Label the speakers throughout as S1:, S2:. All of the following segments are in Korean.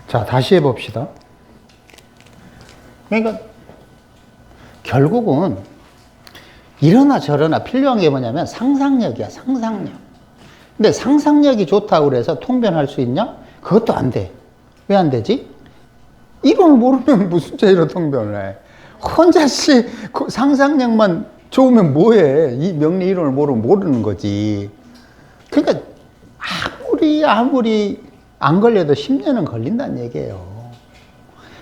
S1: 자, 다시 해봅시다. 그러니까 결국은 이러나 저러나 필요한 게 뭐냐면 상상력이야, 상상력. 근데 상상력이 좋다고 그래서 통변할 수 있냐? 그것도 안 돼. 왜 안 되지? 이론을 모르면 무슨 죄로 통변을 해? 혼자씩 상상력만 좋으면 뭐해? 이 명리 이론을 모르는 거지. 그러니까 아무리 안 걸려도 10년은 걸린다는 얘기예요.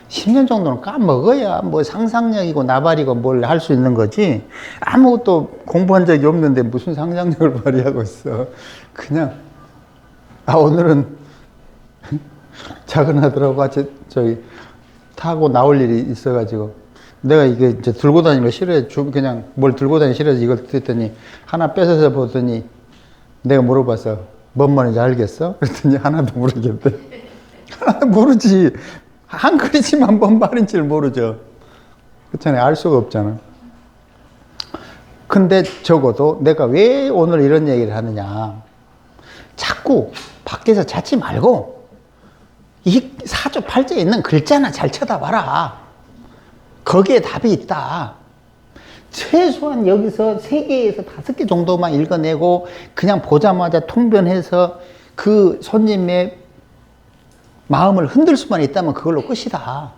S1: 10년 정도는 까먹어야 뭐 상상력이고 나발이고 뭘 할 수 있는 거지. 아무것도 공부한 적이 없는데 무슨 상상력을 발휘하고 있어. 그냥 오늘은 작은 아들하고 같이 저기 타고 나올 일이 있어가지고 내가 이게 이제 들고 다니는 거 싫어해. 그냥 뭘 들고 다니기 싫어서 이걸 듣더니 하나 뺏어서 보더니 내가 물어봤어. 뭔 말인지 알겠어? 그랬더니 하나도 모르겠대. 하나도 모르지. 한글이지만 뭔 말인지를 모르죠. 그렇잖아요. 알 수가 없잖아. 근데 적어도 내가 왜 오늘 이런 얘기를 하느냐. 자꾸 밖에서 찾지 말고 이 사조 팔자에 있는 글자나 잘 쳐다봐라. 거기에 답이 있다. 최소한 여기서 3개에서 5개 정도만 읽어내고 그냥 보자마자 통변해서 그 손님의 마음을 흔들 수만 있다면 그걸로 끝이다.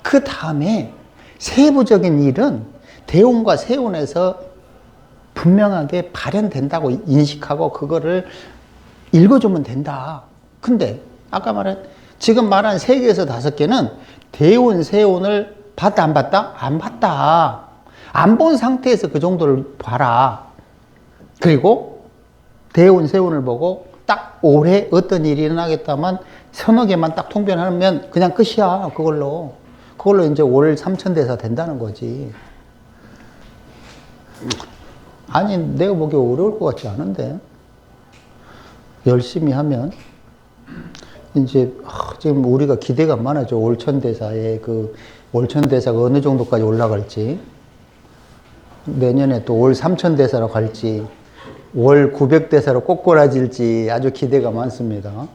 S1: 그 다음에 세부적인 일은 대운과 세운에서 분명하게 발현된다고 인식하고 그거를 읽어주면 된다. 근데 아까 지금 말한 3개에서 5개는 대운, 세운을 봤다 안 봤다? 안 봤다. 안 본 상태에서 그 정도를 봐라. 그리고 대운, 세운을 보고 딱 올해 어떤 일이 일어나겠다만 서너 개만 딱 통변하면 그냥 끝이야. 그걸로 이제 올 삼천대사 된다는 거지. 아니, 내가 보기에 어려울 것 같지 않은데. 열심히 하면 이제 지금 우리가 기대가 많아져. 올천대사에 그 올천대사가 어느 정도까지 올라갈지, 내년에 또 올 삼천대사로 갈지, 월 900대사로 꼬꼬라질지 아주 기대가 많습니다.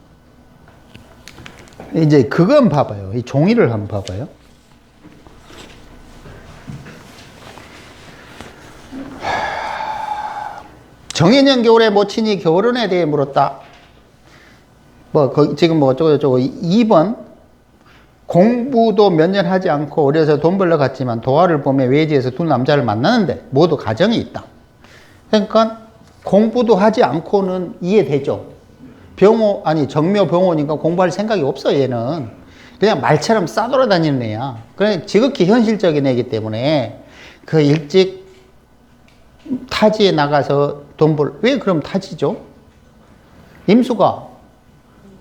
S1: 이제 그건 봐봐요. 이 종이를 한번 봐봐요. 정해년 겨울에 모친이 결혼에 대해 물었다. 지금 어쩌고저쩌고 2번 공부도 몇 년 하지 않고 어려서 돈 벌러 갔지만 도화를 보며 외지에서 두 남자를 만나는데 모두 가정이 있다. 그러니까 공부도 하지 않고는 이해되죠. 정묘 병호니까 공부할 생각이 없어. 얘는 그냥 말처럼 싸돌아다니는 애야. 그래 지극히 현실적인 애기 때문에 그 일찍 타지에 나가서 왜 그럼 타지죠? 임수가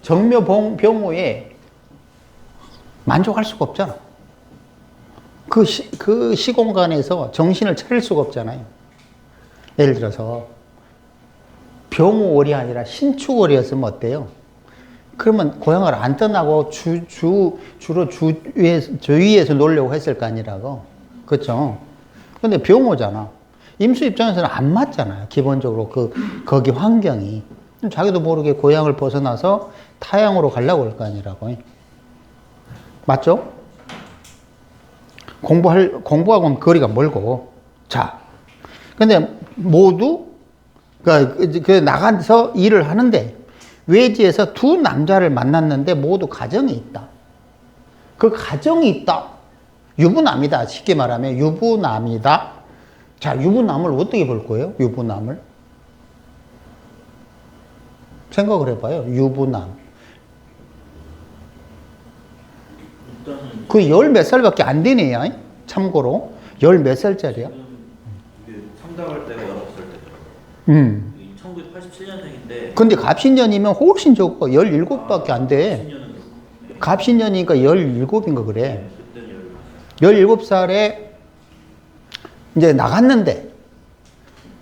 S1: 정묘 병호에 만족할 수가 없잖아. 그 시공간에서 정신을 차릴 수가 없잖아요. 예를 들어서 병호월이 아니라 신축월이었으면 어때요? 그러면 고향을 안 떠나고 주로 주위에서 놀려고 했을 거 아니라고. 그렇죠? 근데 병호잖아. 임수 입장에서는 안 맞잖아요. 기본적으로 거기 환경이. 자기도 모르게 고향을 벗어나서 타향으로 가려고 할 거 아니라고. 맞죠? 공부하고는 거리가 멀고. 자. 근데 모두, 나가서 일을 하는데, 외지에서 두 남자를 만났는데 모두 가정이 있다. 그 가정이 있다. 유부남이다. 쉽게 말하면 유부남이다. 자, 유부남을 어떻게 볼 거예요? 유부남을. 생각을 해봐요. 유부남. 그 열 몇 살밖에 안 되네, 야. 참고로. 열 몇 살짜리야?
S2: 상담할 때가 19살 때. 1987년생인데. 근데
S1: 갑신년이면 훨씬 적어. 17밖에 안 돼. 갑신년이니까 17인가 그래. 17살에 이제 나갔는데,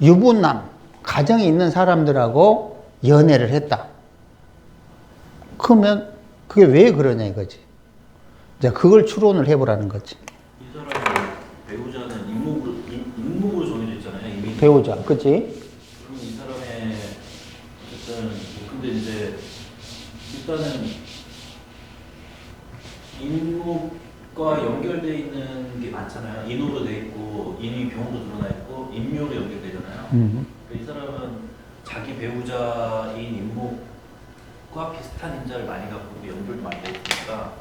S1: 유부남, 가정이 있는 사람들하고 연애를 했다. 그러면 그게 왜 그러냐 이거지. 이제 그걸 추론을 해보라는 거지.
S2: 이 사람의 배우자는 인목으로 정해져 있잖아요. 이미.
S1: 배우자, 그치?
S2: 그럼 이 사람의 어쨌든 근데 이제 일단은 연결돼 있는 게 많잖아요. 인으로 돼 있고 인이 병으로 드러나 있고 인묘로 연결되잖아요. 이 사람은 자기 배우자인 인목과 비슷한 인자를 많이 갖고 연결도 많이 돼 있으니까.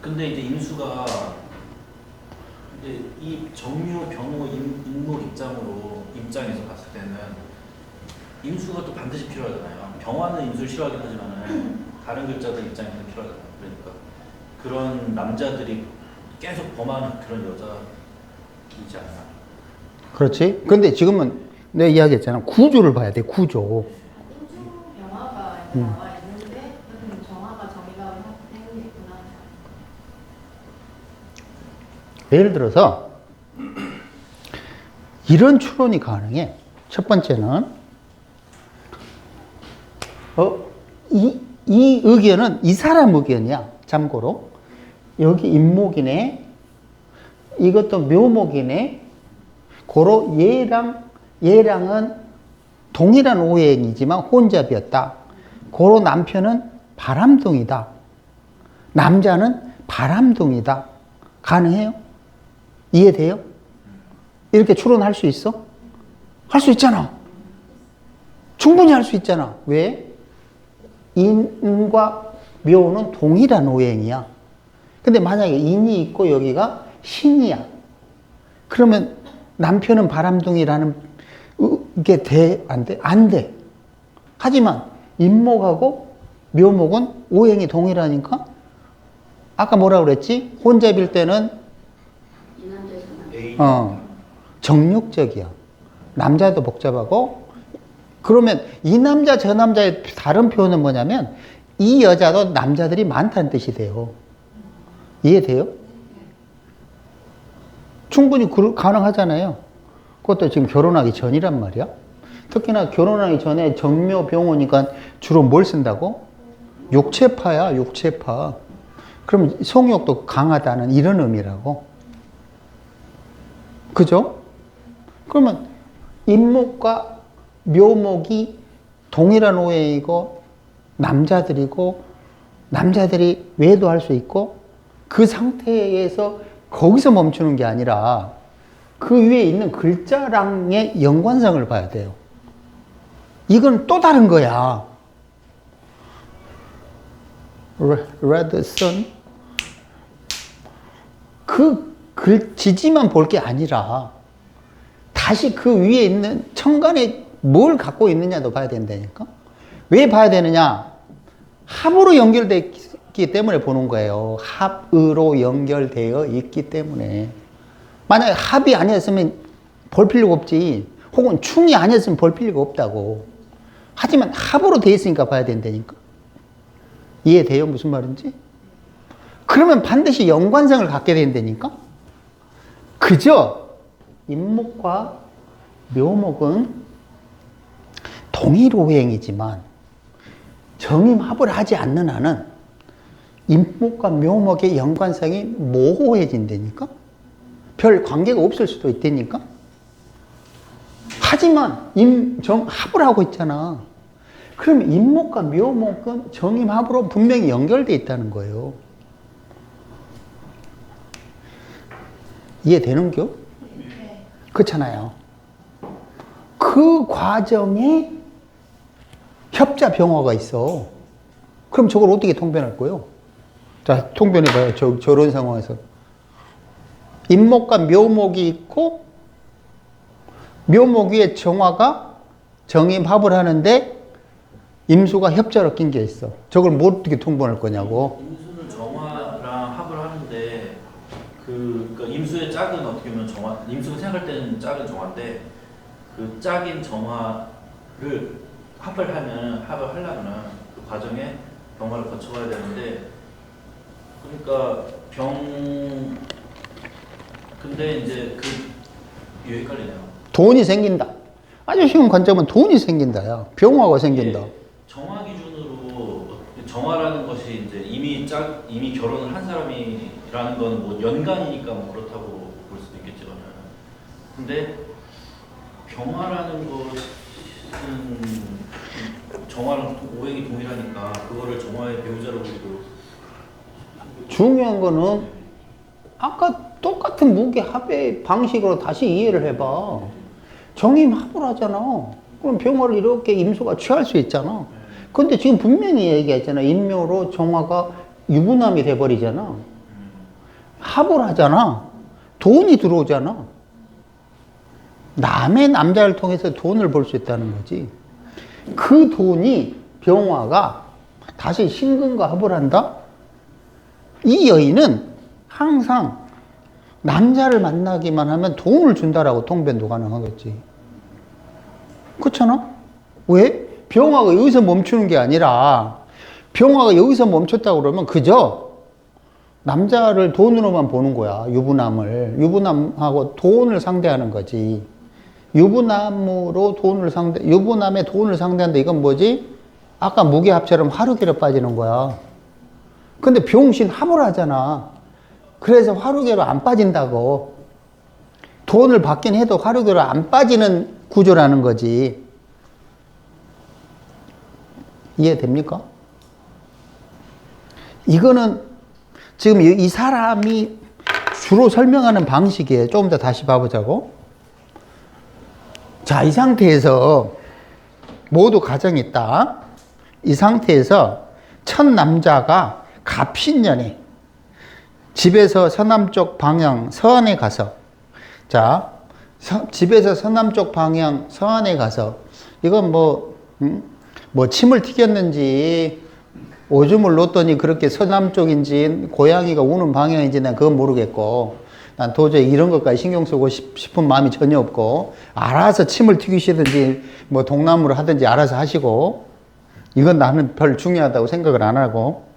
S2: 근데 이제 임수가 이제 이 정묘, 병호, 인목 입장에서 봤을 때는 임수가 또 반드시 필요하잖아요. 병화는 임수를 싫어하긴 하지만은 다른 글자들 입장에서는 필요하잖아요. 그러니까 그런 남자들이 계속 범하는 그런 여자이지 않나.
S1: 그렇지. 근데 지금은 내가 이야기했잖아. 구조를 봐야 돼. 구조.
S3: 인주 영화가 나와 있는데 정화가 정의가 생기겠구나.
S1: 예를 들어서 이런 추론이 가능해. 첫 번째는 이 의견은 이 사람 의견이야. 참고로 여기 임목이네, 이것도 묘목이네. 고로 얘랑은 동일한 오행이지만 혼잡이었다. 고로 남편은 바람둥이다. 남자는 바람둥이다. 가능해요? 이해돼요? 이렇게 추론할 수 있어? 할 수 있잖아. 충분히 할 수 있잖아. 왜? 인과 묘는 동일한 오행이야. 근데 만약에 인이 있고 여기가 신이야. 그러면 남편은 바람둥이라는 게 돼? 안 돼? 안 돼. 하지만 인목하고 묘목은 오행이 동일하니까 아까 뭐라 그랬지? 혼잡일 때는 정욕적이야. 남자도 복잡하고. 그러면 이 남자 저 남자의 다른 표현은 뭐냐면 이 여자도 남자들이 많다는 뜻이 돼요. 이해돼요? 충분히 가능하잖아요. 그것도 지금 결혼하기 전이란 말이야. 특히나 결혼하기 전에 정묘 병호니까 주로 뭘 쓴다고? 육체파야, 육체파. 그럼 성욕도 강하다는 이런 의미라고. 그죠? 그러면 인목과 묘목이 동일한 오행이고 남자들이고 남자들이 외도할 수 있고 그 상태에서 거기서 멈추는 게 아니라 그 위에 있는 글자랑의 연관성을 봐야 돼요. 이건 또 다른 거야. Red sun. 그 지지만 볼 게 아니라 다시 그 위에 있는 천간에 뭘 갖고 있느냐도 봐야 된다니까. 왜 봐야 되느냐? 합으로 연결되어 있기 때문에 보는 거예요. 합으로 연결되어 있기 때문에. 만약에 합이 아니었으면 볼 필요가 없지. 혹은 충이 아니었으면 볼 필요가 없다고. 하지만 합으로 되어 있으니까 봐야 된다니까. 이해돼요? 무슨 말인지? 그러면 반드시 연관성을 갖게 된다니까. 그저 인목과 묘목은 동일 오행이지만 정임합을 하지 않는 한은 인목과 묘목의 연관성이 모호해진다니까? 별 관계가 없을 수도 있다니까? 하지만 정합을 하고 있잖아. 그러면 인목과 묘목은 정임합으로 분명히 연결되어 있다는 거예요. 이해되는겨?
S3: 네.
S1: 그렇잖아요. 그 과정에 협자 병화가 있어. 그럼 저걸 어떻게 통변할 거예요? 자, 통변해봐요. 저런 상황에서. 인목과 묘목이 있고, 묘목 위에 정화가 정임합을 하는데, 임수가 협자로 낀 게 있어. 저걸 뭐 어떻게 통변할 거냐고.
S2: 임수는 정화랑 합을 하는데 그러니까 임수의 짝은 어떻게 보면 정화, 임수가 생각할 때는 짝은 정화인데 그 짝인 정화를 합을 하려면 그 과정에 병화를 거쳐가야 되는데 그러니까 근데 이제 이게 헷갈리네요.
S1: 돈이 생긴다. 아주 쉬운 관점은 돈이 생긴다야. 병화가 생긴다.
S2: 정화 기준으로 정화라는 것이 이제 이미 결혼을 한 사람이라는 건 뭐 연간이니까 뭐 그렇다고 볼 수도 있겠지만, 근데 병화라는 것은 정화랑 오행이 동일하니까 그거를 정화의 배우자로 보기도
S1: 중요한 거는 아까 똑같은 무게합의 방식으로 다시 이해를 해봐. 정임합을 하잖아. 그럼 병화를 이렇게 임수가 취할 수 있잖아. 근데 지금 분명히 얘기했잖아. 인묘로 정화가 유부남이 돼버리잖아. 합을 하잖아. 돈이 들어오잖아. 남의 남자를 통해서 돈을 벌 수 있다는 거지. 그 돈이 병화가 다시 신금과 합을 한다? 이 여인은 항상 남자를 만나기만 하면 돈을 준다라고 통변도 가능하겠지. 그렇잖아? 왜? 병화가 여기서 멈추는 게 아니라 병화가 여기서 멈췄다고 그러면 그저 남자를 돈으로만 보는 거야. 유부남을. 유부남하고 돈을 상대하는 거지. 유부남의 돈을 상대하는데 이건 뭐지? 아까 무게합처럼 화루계로 빠지는 거야. 근데 병신 합을 하잖아. 그래서 화루계로 안 빠진다고. 돈을 받긴 해도 화루계로 안 빠지는 구조라는 거지. 이해됩니까? 이거는 지금 이 사람이 주로 설명하는 방식이에요. 조금 더 다시 봐보자고. 자, 이 상태에서 모두 가정이 있다. 이 상태에서 첫 남자가 갑신년에 집에서 서남쪽 방향 서안에 가서, 자, 집에서 서남쪽 방향 서안에 가서, 이건 뭐 침을 튀겼는지 오줌을 놓았더니 그렇게 서남쪽인지 고양이가 우는 방향인지 난 그건 모르겠고, 난 도저히 이런 것까지 신경 쓰고 싶은 마음이 전혀 없고, 알아서 침을 튀기시든지 뭐 동남으로 하든지 알아서 하시고, 이건 나는 별 중요하다고 생각을 안 하고,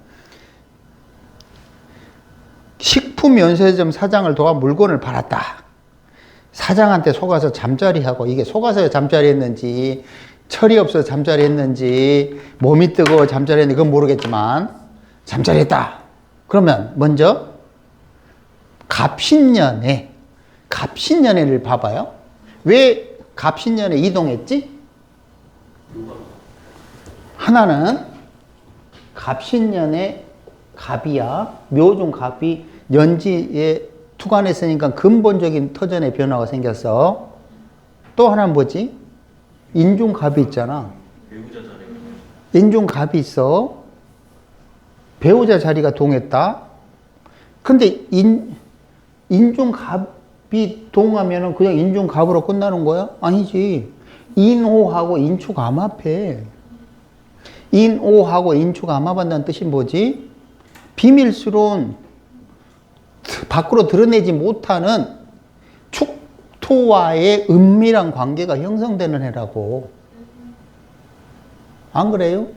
S1: 식품연세점 사장을 도와 물건을 팔았다. 사장한테 속아서 잠자리하고, 이게 속아서 잠자리 했는지 철이 없어서 잠자리 했는지 몸이 뜨거워 잠자리 했는지 그건 모르겠지만 잠자리 했다. 그러면 먼저 갑신년에를 봐봐요. 왜 갑신년에 이동했지? 하나는 갑신년에 갑이야. 묘중 갑이 연지에 투관했으니까 근본적인 터전의 변화가 생겼어. 또 하나는 뭐지? 인중갑이 있잖아.
S2: 배우자 자리.
S1: 인중갑이 있어. 배우자 자리가 동했다. 근데 인중갑이 동하면은 그냥 인중갑으로 끝나는 거야? 아니지. 인호하고 인축암합해. 인오하고 인축암합한다는 뜻이 뭐지? 비밀스러운 밖으로 드러내지 못하는 축토와의 은밀한 관계가 형성되는 해라고. 안 그래요?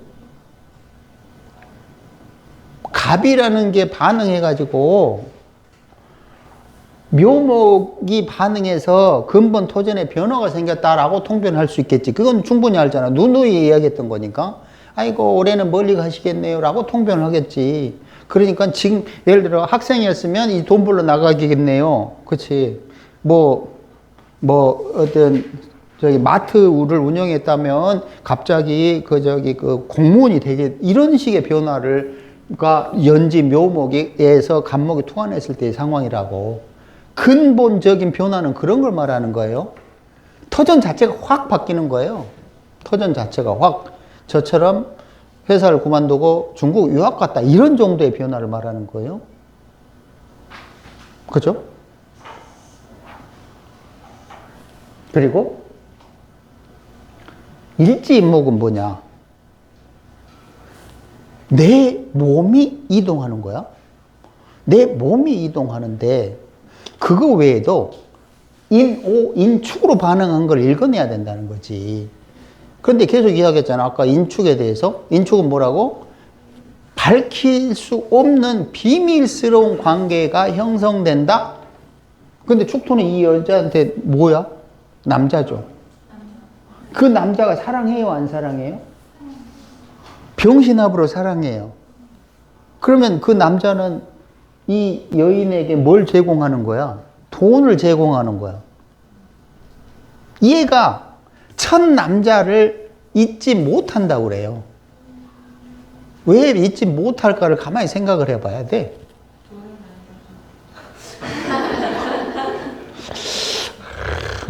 S1: 갑이라는 게 반응해가지고 묘목이 반응해서 근본 토전에 변화가 생겼다라고 통변할 수 있겠지. 그건 충분히 알잖아. 누누이 이야기했던 거니까. 아이고 올해는 멀리 가시겠네요 라고 통변을 하겠지. 그러니까 지금 예를 들어 학생이었으면 이 돈 벌러 나가겠네요. 그치. 어떤 마트를 운영했다면 갑자기 그 공무원이 되게 이런 식의 변화가 연지 묘목에서 간목이 투환했을 때의 상황이라고. 근본적인 변화는 그런 걸 말하는 거예요. 터전 자체가 확 바뀌는 거예요. 터전 자체가 확. 저처럼 회사를 그만두고 중국 유학 갔다 이런 정도의 변화를 말하는 거예요. 그죠? 그리고 일지인목은 뭐냐? 내 몸이 이동하는 거야. 내 몸이 이동하는데 그거 외에도 인오, 인축으로 반응한 걸 읽어내야 된다는 거지. 그런데 계속 이야기했잖아. 아까 인축에 대해서. 인축은 뭐라고? 밝힐 수 없는 비밀스러운 관계가 형성된다? 근데 축토는 이 여자한테 뭐야? 남자죠. 그 남자가 사랑해요? 안 사랑해요? 병신합으로 사랑해요. 그러면 그 남자는 이 여인에게 뭘 제공하는 거야? 돈을 제공하는 거야. 얘가 첫 남자를 잊지 못한다고 그래요. 왜 잊지 못할까를 가만히 생각을 해봐야 돼.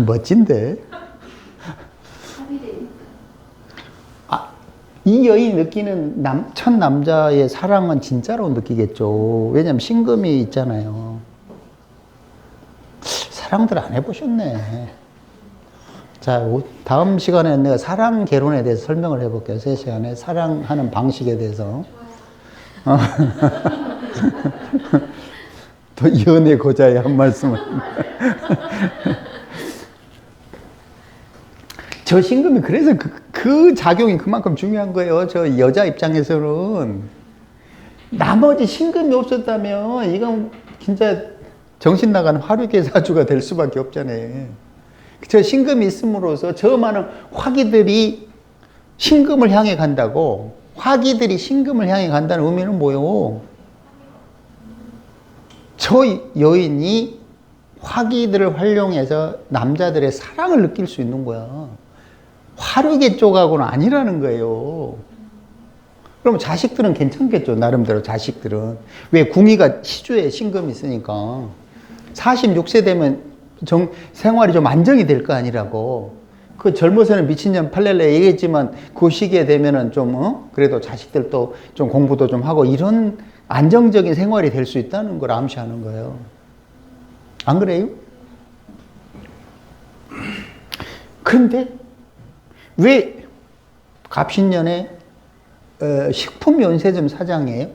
S1: 멋진데?
S3: 합의되니까.
S1: 아, 이 여인이 느끼는 첫 남자의 사랑은 진짜로 느끼겠죠. 왜냐면 신금이 있잖아요. 사랑들 안 해보셨네. 자, 다음 시간에 내가 사랑 개론에 대해서 설명을 해볼게요. 3시간에 사랑하는 방식에 대해서. 또 연애 고자의 한 말씀을. 저 신금이 그래서 그 작용이 그만큼 중요한 거예요. 저 여자 입장에서는. 나머지 신금이 없었다면 이건 진짜 정신 나가는 화류계 사주가 될 수밖에 없잖아요. 저 신금이 있음으로써 저 많은 화기들이 신금을 향해 간다고. 화기들이 신금을 향해 간다는 의미는 뭐예요? 저 여인이 화기들을 활용해서 남자들의 사랑을 느낄 수 있는 거야. 화류계 쪽하고는 아니라는 거예요. 그럼 자식들은 괜찮겠죠. 나름대로 자식들은. 왜 궁이가 시주에 신금이 있으니까 46세 되면 생활이 좀 안정이 될 거 아니라고. 그 젊어서는 미친년 팔렐레 얘기했지만 그 시기에 되면은 좀 그래도 자식들도 좀 공부도 좀 하고 이런 안정적인 생활이 될 수 있다는 걸 암시하는 거예요. 안 그래요? 그런데 왜 갑신년에 식품연세점 사장이에요?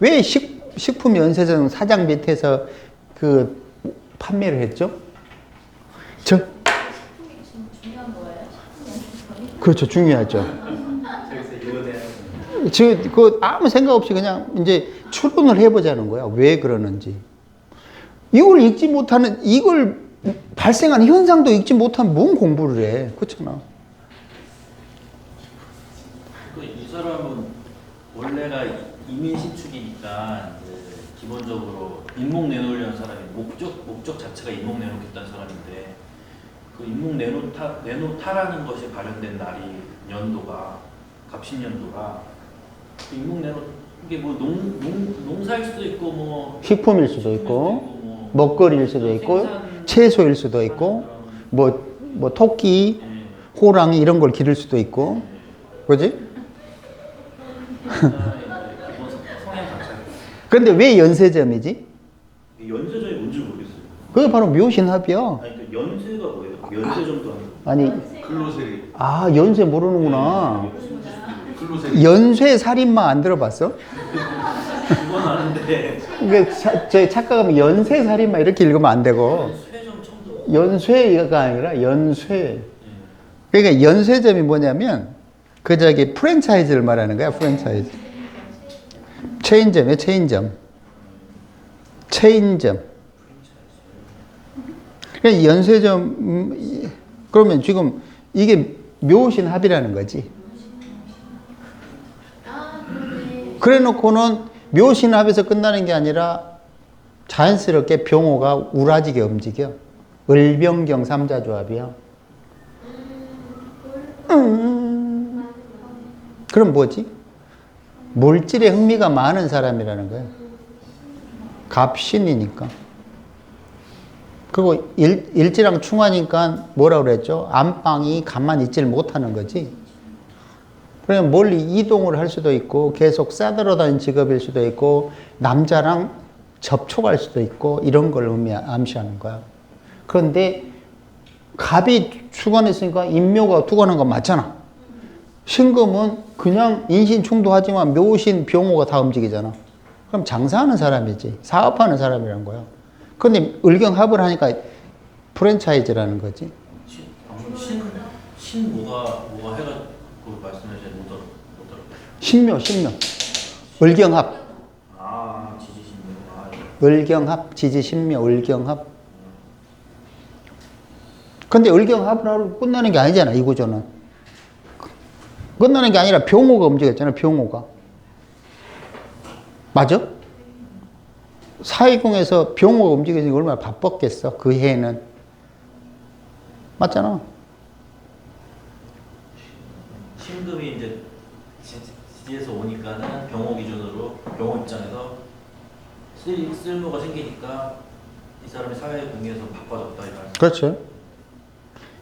S1: 왜 식품연세점 사장 밑에서 그 판매를 했죠?
S3: 중요한 거예요?
S1: 그렇죠. 중요하죠. 지금 그 아무 생각 없이 그냥 이제 추론을 해보자는 거야. 왜 그러는지. 이걸 발생하는 현상도 읽지 못하면 뭔 공부를 해. 그렇잖아.
S2: 이 사람은 원래가 이민 신축이니까 기본적으로 인목 내놓으려는 사람이 목적 자체가 인목 내놓겠다는 사람인데 그 인목 내놓다라는 것이 발현된 날이 연도가 갑신년도가 인목 이게 뭐 농사일 수도 있고 뭐
S1: 식품일 수도 있고 먹거리일 수도 있고 채소일 수도 있고 뭐 토끼, 호랑이 이런 걸 기를 수도 있고 그지? 그런데 왜 연세점이지?
S2: 연세점이 뭔지 모르겠어요.
S1: 그게 바로 묘신합이야.
S2: 아니 그 연세가 뭐예요? 연세점도
S1: 아니
S4: 글로세리.
S1: 아 연세 모르는구나.
S4: 글로세리.
S1: 연쇄 살인마 안 들어봤어?
S2: 그건 아는데
S1: 이게 저 착각하면 연쇄 살인마 이렇게 읽으면 안 되고
S2: 연세점 처음 들어.
S1: 연쇄가 아니라 연쇄. 그러니까 연쇄점이 뭐냐면 그 저기 프랜차이즈를 말하는 거야. 프랜차이즈. 체인점이에요. 체인점. 그러니까 연쇄점 그러면 지금 이게 묘신합이라는 거지. 그래 놓고는 묘신합에서 끝나는 게 아니라 자연스럽게 병호가 우라지게 움직여. 을병경 삼자조합이야. 그럼 뭐지? 물질에 흥미가 많은 사람이라는 거예요. 갑신이니까. 그리고 일지랑 충하니까 뭐라 그랬죠? 안방이 가만히 있지를 못하는 거지. 그러면 멀리 이동을 할 수도 있고 계속 싸돌아다니는 직업일 수도 있고 남자랑 접촉할 수도 있고 이런 걸 암시하는 거야. 그런데 갑이 주관했으니까 인묘가 두관한 건 맞잖아. 신금은 그냥 인신충도하지만 묘신, 병호가 다 움직이잖아. 그럼 장사하는 사람이지. 사업하는 사람이란 거야. 근데 을경합을 하니까 프랜차이즈라는 거지.
S2: 신 뭐가 해가 그 말씀하신 못 들어.
S1: 신묘. 을경합.
S2: 지지신묘.
S1: 을경합, 지지신묘, 을경합. 근데 을경합을 하고 끝나는 게 아니잖아, 이 구조는. 끝나는 게 아니라 병호가 움직였잖아, 병호가. 맞아? 사회공에서 병호가 움직여서 얼마나 바빴겠어, 그 해에는. 맞잖아.
S2: 신금이 이제 지지에서 오니까는 병호 기준으로 병호 입장에서 쓸모가 생기니까 이 사람이 사회 공에서 바빠졌다 이 말씀.
S1: 그렇죠.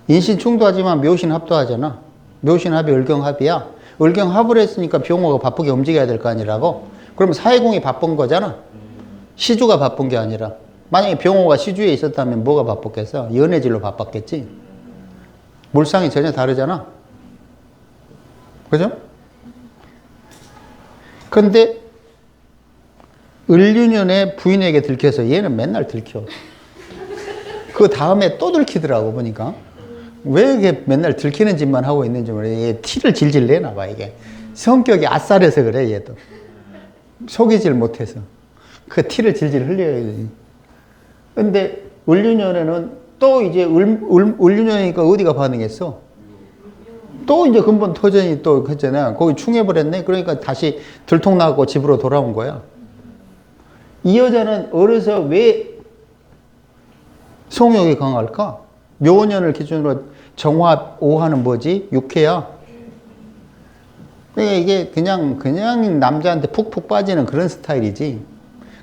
S1: 인신충도 하지만 묘신합도 하잖아. 묘신합이 을경합이야. 을경합을 했으니까 병호가 바쁘게 움직여야 될 거 아니라고. 그럼 사회공이 바쁜 거잖아. 시주가 바쁜 게 아니라. 만약에 병호가 시주에 있었다면 뭐가 바빴겠어? 연애질로 바빴겠지. 물상이 전혀 다르잖아. 그죠? 근데 을유년에 부인에게 들켜서 얘는 맨날 들켜. 그 다음에 또 들키더라고 보니까. 왜 이게 맨날 들키는 짓만 하고 있는지 모르겠어. 얘 티를 질질 내나 봐 이게. 성격이 아싸려서 그래 얘도. 속이질 못해서. 그 티를 질질 흘려야지. 근데 을유년에는 또 이제 을유년이니까 어디가 반응했어? 또 이제 근본 터전이 또 했잖아. 거기 충해버렸네. 그러니까 다시 들통나고 집으로 돌아온 거야. 이 여자는 어려서 왜 성욕이 강할까? 묘년을 기준으로 정화 5화는 뭐지? 육해야. 그러니까 이게 그냥 남자한테 푹푹 빠지는 그런 스타일이지.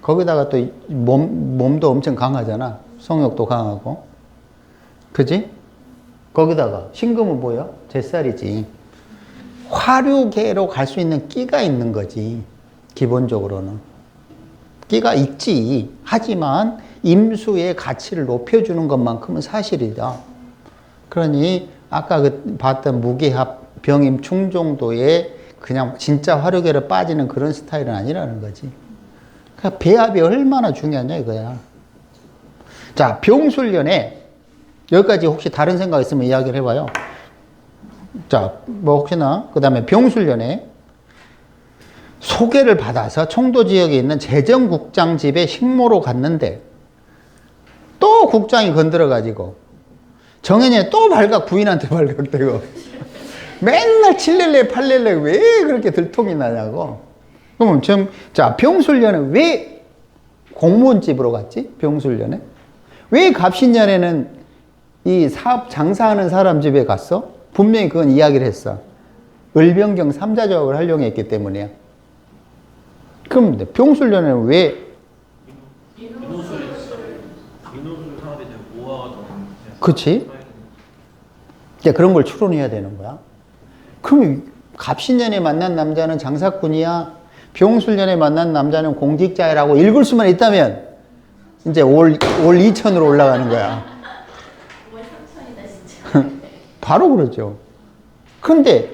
S1: 거기다가 또 몸도 엄청 강하잖아. 성욕도 강하고. 그지? 거기다가 신금은 뭐야? 잿살이지. 화류계로 갈 수 있는 끼가 있는 거지. 기본적으로는. 끼가 있지. 하지만 임수의 가치를 높여주는 것만큼은 사실이다. 그러니 아까 봤던 무기합, 병임, 충 정도의 그냥 진짜 화류계로 빠지는 그런 스타일은 아니라는 거지. 그러니까 배합이 얼마나 중요하냐 이거야. 자, 병술년에 여기까지 혹시 다른 생각 있으면 이야기를 해봐요. 자, 뭐 혹시나 그 다음에 병술년에 소개를 받아서 청도 지역에 있는 재정국장 집에 식모로 갔는데 또 국장이 건드려가지고 정현이 또 발각 부인한테 발각되고 맨날 7렐레 8렐레 왜 그렇게 들통이 나냐고. 그러면 지금 자 병술년에 왜 공무원 집으로 갔지? 병술년에 왜 갑신년에는 이 사업 장사하는 사람 집에 갔어? 분명히 그건 이야기를 했어. 을병경 삼자조합을 활용했기 때문이야. 그럼 병술년에는 왜
S2: 인호술 산업에 대한 오화가 더
S1: 그치? 이제 그런 걸 추론해야 되는 거야. 그럼 갑신년에 만난 남자는 장사꾼이야. 병술년에 만난 남자는 공직자라고 읽을 수만 있다면 이제 올 2000으로 올라가는 거야.
S3: 월 3천이다 진짜.
S1: 바로 그러죠. 그런데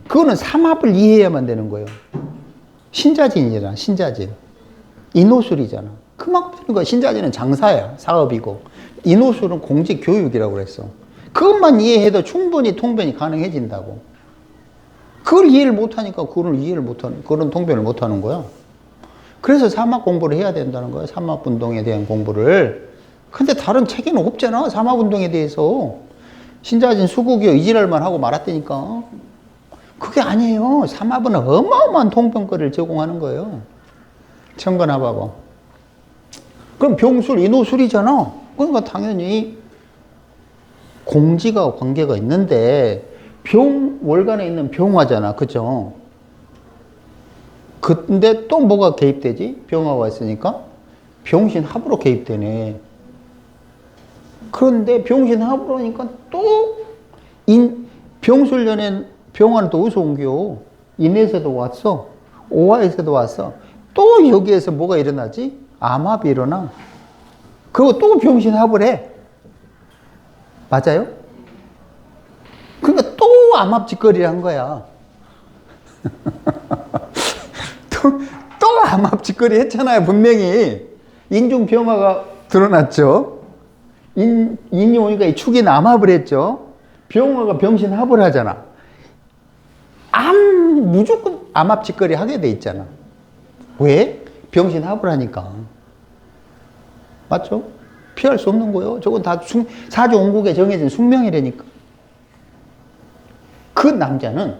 S1: 그거는 삼합을 이해해야만 되는 거예요. 신자진이잖아. 신자진. 인호술이잖아. 그만큼 되는 거야. 신자진은 장사야. 사업이고. 인호술은 공직 교육이라고 그랬어. 그것만 이해해도 충분히 통변이 가능해진다고. 그걸 이해를 못하니까 그런 통변을 못하는 거야. 그래서 삼합 공부를 해야 된다는 거야. 삼합운동에 대한 공부를. 근데 다른 체계는 없잖아. 삼합운동에 대해서. 신자진 수국이요. 이지랄만 하고 말았다니까. 그게 아니에요. 삼합은 어마어마한 통변거리를 제공하는 거예요. 천건합하고. 그럼 병술, 인호술이잖아. 그러니까 당연히 공지가 관계가 있는데 월간에 있는 병화잖아. 그죠? 근데 또 뭐가 개입되지? 병화가 있으니까 병신합으로 개입되네. 그런데 병신합으로 하니까 또 병술년엔 병화는 또 어디서 옮겨? 인에서도 왔어. 오화에서도 왔어. 또 여기에서 뭐가 일어나지? 암합이 일어나. 그리고 또 병신합을 해. 맞아요? 그러니까 또 암합짓거리를 한 거야. 또 암합짓거리 했잖아요. 분명히. 인중병화가 드러났죠. 인이 오니까 이 축이 암합을 했죠. 병화가 병신합을 하잖아. 무조건 암합짓거리 하게 돼 있잖아. 왜? 병신합을 하니까. 맞죠? 피할 수 없는 거예요. 저건 다 사주온국에 정해진 숙명이라니까. 그 남자는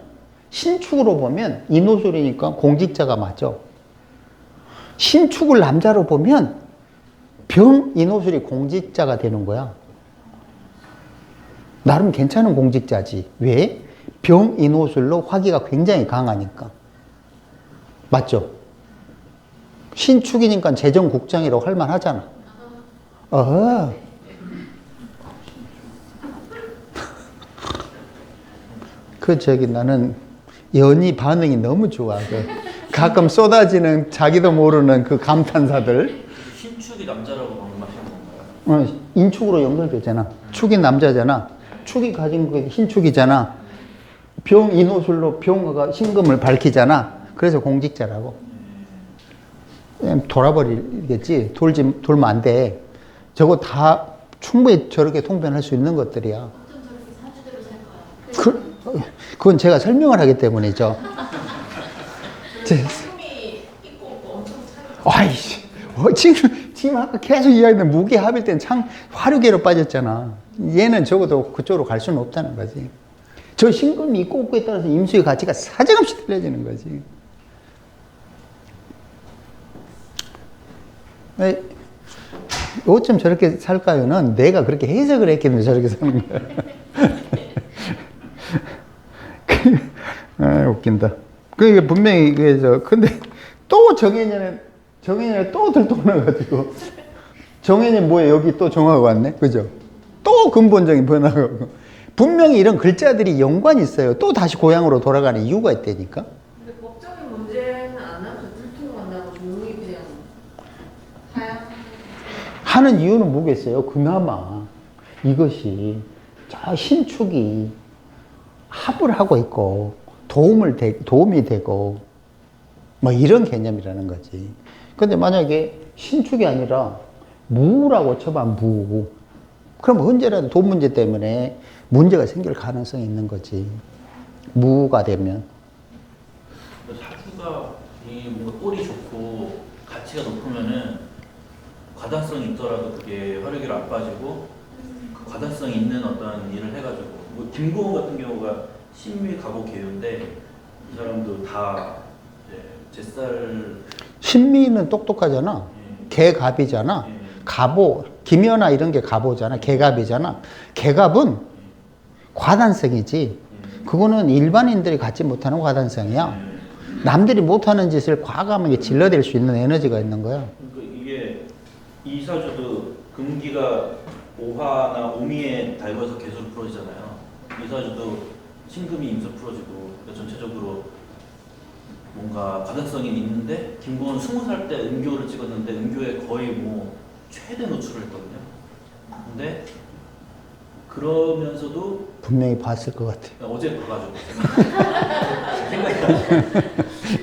S1: 신축으로 보면 인호술이니까 공직자가 맞죠. 신축을 남자로 보면 병인호술이 공직자가 되는 거야. 나름 괜찮은 공직자지. 왜? 병인호술로 화기가 굉장히 강하니까. 맞죠? 신축이니까 재정국장이라고 할 만하잖아. 나는 연희 반응이 너무 좋아. 가끔 쏟아지는 자기도 모르는 그 감탄사들.
S2: 신축이 남자라고 방금 하신 건가요?
S1: 인축으로 연결되잖아. 축이 남자잖아. 축이 가진 게 흰축이잖아. 인호술로 병화가 신금을 밝히잖아. 그래서 공직자라고. 돌아버리겠지. 돌면 안 돼. 저거 다 충분히 저렇게 통변할 수 있는 것들이야.
S3: 어쩜 저렇게 사주대로 살까요?
S1: 그건 제가 설명을 하기 때문이죠.
S3: 숨이 있고 없고 엄청 차이가
S1: 아이씨, 지금 아까 계속 이야기했는데 무게합일 땐 참 화류계로 빠졌잖아. 얘는 적어도 그쪽으로 갈 수는 없다는 거지. 저 신금이 있고 없고에 따라서 임수의 가치가 사정없이 틀려지는 거지. 어쩜 저렇게 살까요는 내가 그렇게 해석을 했겠는데 저렇게 사는 거야. 웃긴다. 그게 분명히 근데 또 정해년에 또 들통나가지고 정해년 뭐에 여기 또 정화가 왔네, 그죠? 또 근본적인 변화가 오고 분명히 이런 글자들이 연관이 있어요. 또 다시 고향으로 돌아가는 이유가 있다니까.
S5: 근데 법적인 문제는 안 하면서 들통만나고 조용히 그냥
S1: 하는 이유는 뭐겠어요? 그나마 이것이 저 신축이 합을 하고 있고 도움이 되고 뭐 이런 개념이라는 거지. 근데 만약에 신축이 아니라 무라고 쳐봐, 무. 그럼 언제라도 돈 문제 때문에 문제가 생길 가능성이 있는 거지. 무가 되면.
S2: 사주가 뭔가 꼴이 좋고 가치가 높으면은 과다성이 있더라도 그게 화력이 안 빠지고 그 과다성이 있는 어떤 일을 해가지고 뭐 김고은 같은 경우가 신미 가보 개요인데 이 사람도 다 이제 제살
S1: 신미는 똑똑하잖아. 개갑이잖아. 갑오, 김연아 이런 게 갑오잖아. 개갑이잖아. 개갑은 과단성이지. 그거는 일반인들이 갖지 못하는 과단성이야. 남들이 못하는 짓을 과감하게 질러댈 수 있는 에너지가 있는 거야.
S2: 그러니까 이게 이 사주도 금기가 오화나 오미에 달궈서 개수로 풀어지잖아요. 이 사주도 신금이 임수 풀어지고 그러니까 전체적으로 뭔가 과다성이 있는데 김고은 20살 때 은교를 찍었는데 은교에 거의 뭐 최대 노출을 했거든요. 근데 그러면서도
S1: 분명히 봤을 것 같아.
S2: 어제 봐가지고 생각이 나요.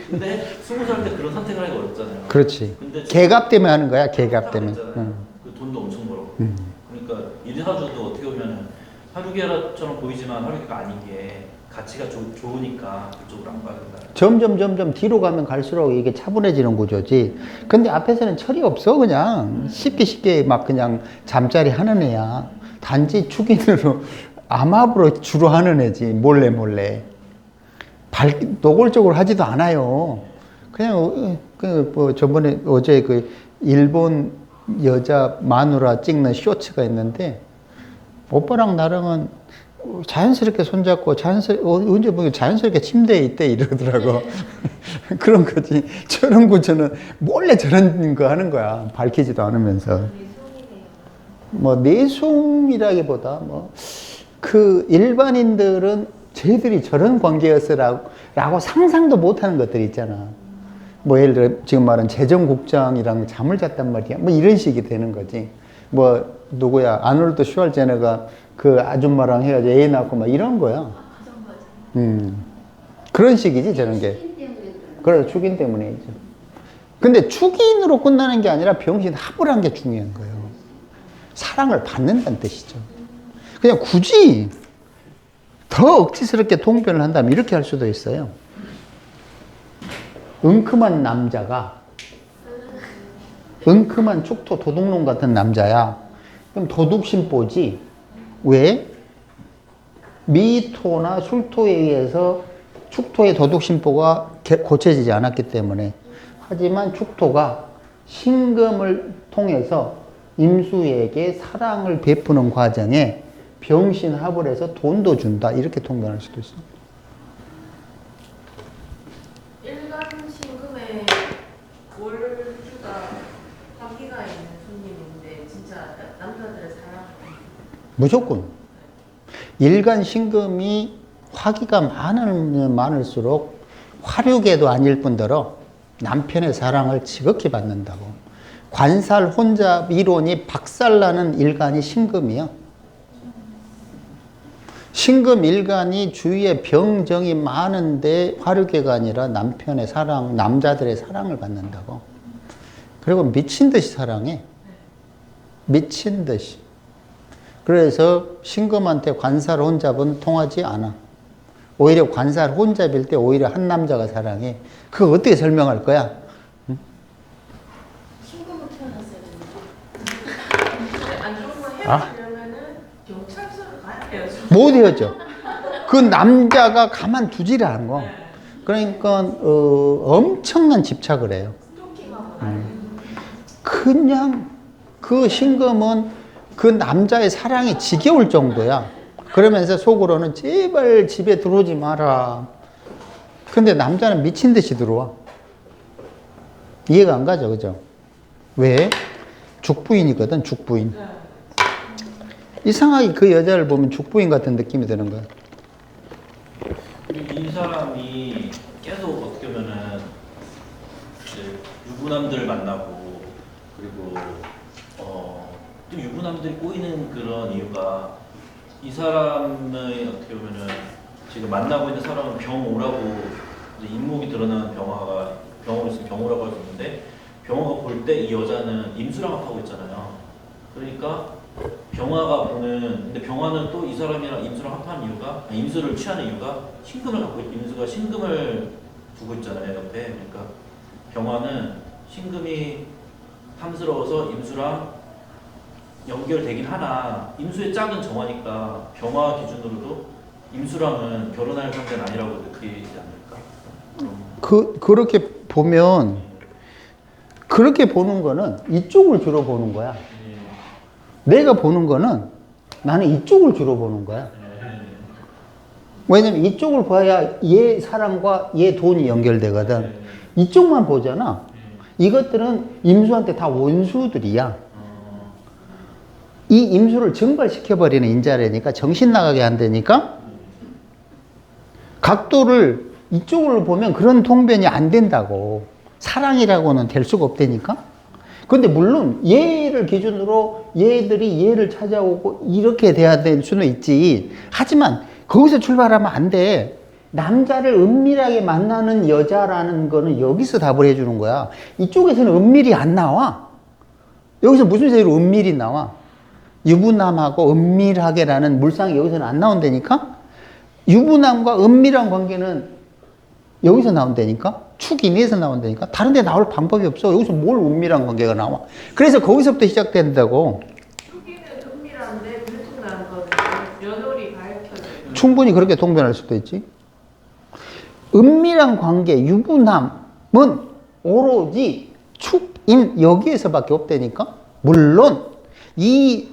S2: 근데 20살 때 그런 선택을 하기가 어렵잖아요.
S1: 그렇지.
S2: 근데
S1: 개갑 때문에 하는 거야. 개갑 때문에. 응.
S2: 그 돈도 엄청 벌었고. 그러니까 이 사주도 어떻게 보면은 하루계라처럼 보이지만 하루계가 아닌 게 가치가 좋으니까 그쪽으로 안 빠진다.
S1: 점점 뒤로 가면 갈수록 이게 차분해지는 구조지. 근데 앞에서는 철이 없어. 그냥 쉽게 막 그냥 잠자리 하는 애야. 단지 축인으로 암압으로 주로 하는 애지. 몰래. 노골적으로 하지도 않아요. 그냥 뭐 저번에 어제 그 일본 여자 마누라 찍는 쇼츠가 있는데 오빠랑 나랑은 자연스럽게 손잡고 언제 보면 자연스럽게 침대에 있대 이러더라고. 그런 거지. 저런 구조는 몰래 저런 거 하는 거야. 밝히지도 않으면서. 뭐 내숭이라기보다 뭐 그 일반인들은 쟤들이 저런 관계였으라고 상상도 못하는 것들이 있잖아. 뭐 예를 들어 지금 말한 재정국장이랑 잠을 잤단 말이야. 뭐 이런 식이 되는 거지. 뭐 누구야 아놀드 슈왈제네가 그 아줌마랑 해가지고 애 낳고 막 이런 거야. 그런 식이지 저런 게. 그래 축인 때문이죠. 근데 축인으로 끝나는 게 아니라 병신 합을 한 게 중요한 거예요. 사랑을 받는다는 뜻이죠. 그냥 굳이 더 억지스럽게 통변을 한다면 이렇게 할 수도 있어요. 은큼한 남자가 은큼한 축토 도둑놈 같은 남자야. 그럼 도둑심보지. 왜? 미토나 술토에 의해서 축토의 도둑심보가 고쳐지지 않았기 때문에. 하지만 축토가 신금을 통해서 임수에게 사랑을 베푸는 과정에 병신합을 해서 돈도 준다. 이렇게 통변할 수도 있습니다.
S5: 일간 신금의 월주가 화기가 있는 손님인데 진짜 남자들의 사랑
S1: 무조건. 일간 신금이 화기가 많으면 많을수록 화류계도 아닐 뿐더러 남편의 사랑을 지극히 받는다고. 관살 혼잡 이론이 박살나는 일간이 신금이요. 신금 일간이 주위에 병정이 많은데 화류계가 아니라 남편의 사랑, 남자들의 사랑을 받는다고. 그리고 미친 듯이 사랑해. 미친 듯이. 그래서 신금한테 관살 혼잡은 통하지 않아. 오히려 관살 혼잡일 때 오히려 한 남자가 사랑해. 그거 어떻게 설명할 거야?
S3: 신금을 태어났어야 되는데.
S5: 안 좋은 거
S1: 아?
S5: 헤어지려면은 경찰서를 가야 돼요.
S1: 못 헤어져. 그 남자가 가만두지를 않은 거. 그러니까 엄청난 집착을 해요.
S5: 스토킹하고 가야 돼요.
S1: 그냥 그 신금은 그 남자의 사랑이 지겨울 정도야. 그러면서 속으로는 제발 집에 들어오지 마라. 근데 남자는 미친 듯이 들어와. 이해가 안 가죠, 그죠? 왜? 죽부인이거든, 죽부인. 이상하게 그 여자를 보면 죽부인 같은 느낌이 드는 거야.
S2: 이 사람이 계속 어떻게 보면은 이제 유부남들 만나고 그리고 또 유부남들이 꼬이는 그런 이유가 이 사람의 어떻게 보면은 지금 만나고 있는 사람은 병오라고 이제 인목이 드러나는 병화로 있으면 병오라고 할 수 있는데 병화가 볼 때 이 여자는 임수랑 합하고 있잖아요. 그러니까 병화가 보는 근데 병화는 또 이 사람이랑 임수랑 합하는 이유가 임수를 취하는 이유가 신금을 갖고 임수가 신금을 두고 있잖아요 옆에. 그러니까 병화는 신금이 탐스러워서 임수랑 연결되긴 하나 임수의 짝은 정화니까 병화 기준으로도 임수랑은 결혼할 상대는 아니라고 느끼지 않을까?
S1: 그렇게 보면, 그렇게 보는 거는 이쪽을 주로 보는 거야. 내가 보는 거는 나는 이쪽을 주로 보는 거야. 왜냐면 이쪽을 봐야 얘 사랑과 얘 돈이 연결되거든. 이쪽만 보잖아. 이것들은 임수한테 다 원수들이야. 이 임수를 증발시켜버리는 인자라니까 정신 나가게 한다니까 각도를 이쪽으로 보면 그런 통변이 안 된다고. 사랑이라고는 될 수가 없다니까. 근데 물론 얘를 기준으로 얘들이 얘를 찾아오고 이렇게 돼야 될 수는 있지. 하지만 거기서 출발하면 안 돼. 남자를 은밀하게 만나는 여자라는 거는 여기서 답을 해주는 거야. 이쪽에서는 은밀이 안 나와. 여기서 무슨 색으로 은밀이 나와? 유부남하고 은밀하게라는 물상이 여기서는 안 나온다니까? 유부남과 은밀한 관계는 여기서 나온다니까? 축인에서 나온다니까? 다른 데 나올 방법이 없어. 여기서 뭘 은밀한 관계가 나와? 그래서 거기서부터 시작된다고.
S5: 초기는 은밀한데 들통난 건 연월이 밝혀져요.
S1: 충분히 그렇게 통변할 수도 있지. 은밀한 관계, 유부남은 오로지 축인 여기에서밖에 없다니까? 물론 이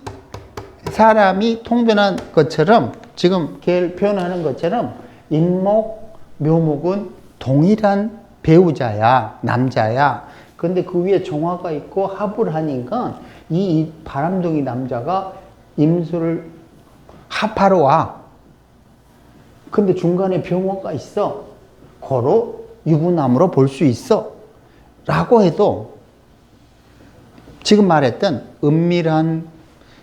S1: 사람이 통변한 것처럼 지금 걔를 표현하는 것처럼 인목, 묘목은 동일한 배우자야, 남자야. 근데 그 위에 정화가 있고 합을 하니까 이 바람둥이 남자가 임수를 합하러 와. 근데 중간에 병화가 있어. 고로 유부남으로 볼 수 있어. 라고 해도 지금 말했던 은밀한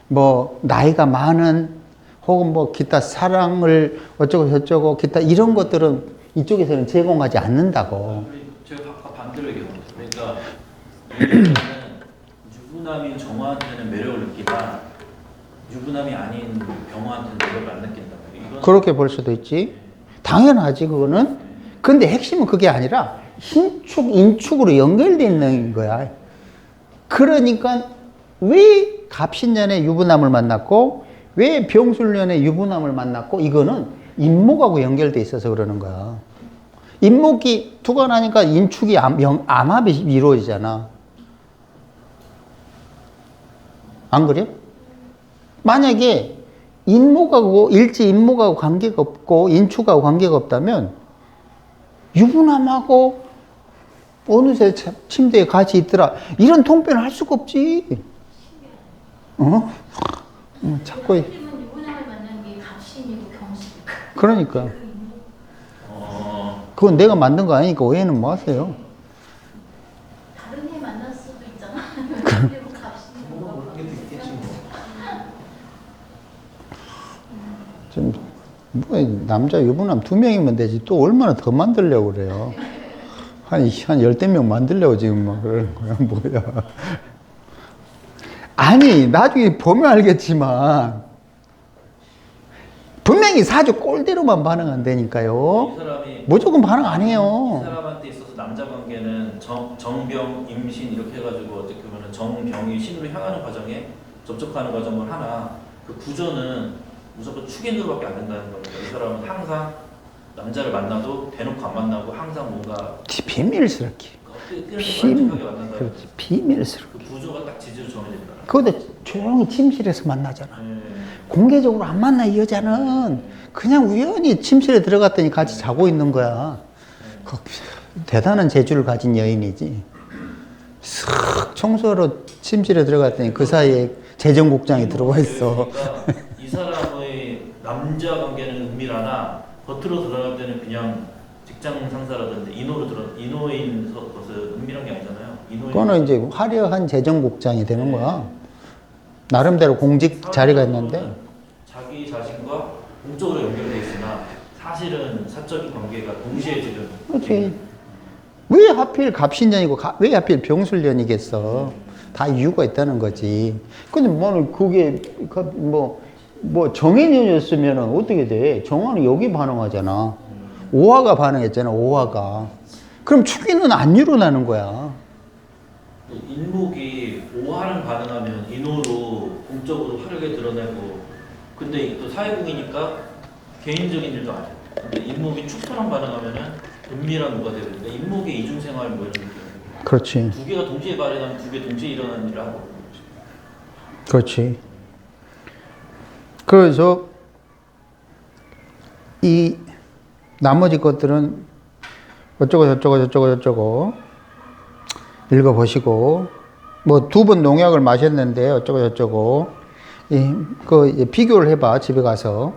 S1: 뭐 나이가 많은 혹은 뭐 기타 사랑을 어쩌고 저쩌고 기타 이런 것들은 이쪽에서는 제공하지 않는다고.
S2: 제가 아까 반대로 얘기했거든요. 그러니까 이 여자는 유부남인 정화한테는 매력을 느끼나 유부남이 아닌 병화한테는 매력을 안 느낀다. 이건
S1: 그렇게 볼 수도 있지. 당연하지 그거는. 근데 핵심은 그게 아니라 신축, 인축으로 연결되어 있는 거야. 그러니까 왜 갑신년에 유부남을 만났고 왜 병술년에 유부남을 만났고 이거는 인목하고 연결돼 있어서 그러는 거야. 인목이 투관하니까 인축이 암합이 이루어지잖아. 안 그래요? 만약에 인목하고 일지 인목하고 관계가 없고 인축하고 관계가 없다면 유부남하고 어느새 침대에 같이 있더라. 이런 통변을 할 수가 없지. 어? 자꾸
S3: 선생님은 유부남을 만난 게 갑신이고 경신이고.
S1: 그러니까. 그건 내가 만든 거 아니니까 오해는 뭐 하세요?
S3: 다른 애 만날 수도 있잖아. 그리고 값이
S2: 뭐 그런 게 있겠지 뭐.
S1: 좀, 뭐, 남자, 유부남 2명이면 되지. 또 얼마나 더 만들려고 그래요. 한 10명 만들려고 지금 막 그러는 거야, 뭐야. 아니, 나중에 보면 알겠지만, 분명히 사주 꼴대로만 반응한다니까요.
S2: 이 사람이
S1: 무조건 반응 안
S2: 이
S1: 해요.
S2: 사람한테 있어서 남자 관계는 정병, 임신 이렇게 해가지고 어떻게 보면 정병이 신으로 향하는 과정에 접촉하는 과정을 하나 그 구조는 무조건 축인으로밖에 안 된다는 겁니다. 이 사람은 항상 남자를 만나도 대놓고 안 만나고 항상 뭔가
S1: 비밀스럽게.
S2: 끈끈하게 만난다.
S1: 그렇지, 비밀스럽게.
S2: 그 구조가 딱 지지로 정해진다.
S1: 그런데 조용히 침실에서 만나잖아.
S2: 네.
S1: 공개적으로 안 만나, 이 여자는. 그냥 우연히 침실에 들어갔더니 같이 자고 있는 거야. 그 대단한 재주를 가진 여인이지. 쓱 청소하러 침실에 들어갔더니 그 사이에 재정국장이 들어와 있어.
S2: 그러니까 이 사람의 남자 관계는 은밀하나 겉으로 드러날 때는 그냥 직장 상사라든지 인호인 것은 은밀한 게 아니잖아요.
S1: 그거는 이제 화려한 재정국장이 되는 거야. 나름대로 공직 자리가 있는데.
S2: 자기 자신과 공적으로 연결돼 있으나 사실은 사적인 관계가 동시에 지금
S1: 그렇지. 왜 하필 갑신년이고 왜 하필 병술년이겠어. 다 이유가 있다는 거지. 근데 뭐 그게 뭐 정해년이었으면 어떻게 돼? 정화는 여기 반응하잖아. 오화가 반응했잖아. 오화가. 그럼 축기는 안 일어나는 거야.
S2: 인목이 오화는 반응하면 인호로 공적으로 화려하게 드러내고 근데 또 사회공이니까 개인적인 일도 안 해. 근데 인목이 축토랑 반응하면은 은밀한 뭐가 되고 그러니까 인목의 이중생활 뭐 이런 게
S1: 그렇지.
S2: 두 개가 동시에 발현하면 두 개 동시에 일어나는 일을 하고
S1: 그렇지. 그래서 이 나머지 것들은 어쩌고 읽어보시고 뭐 2번 농약을 마셨는데 어쩌고 비교를 해봐 집에 가서.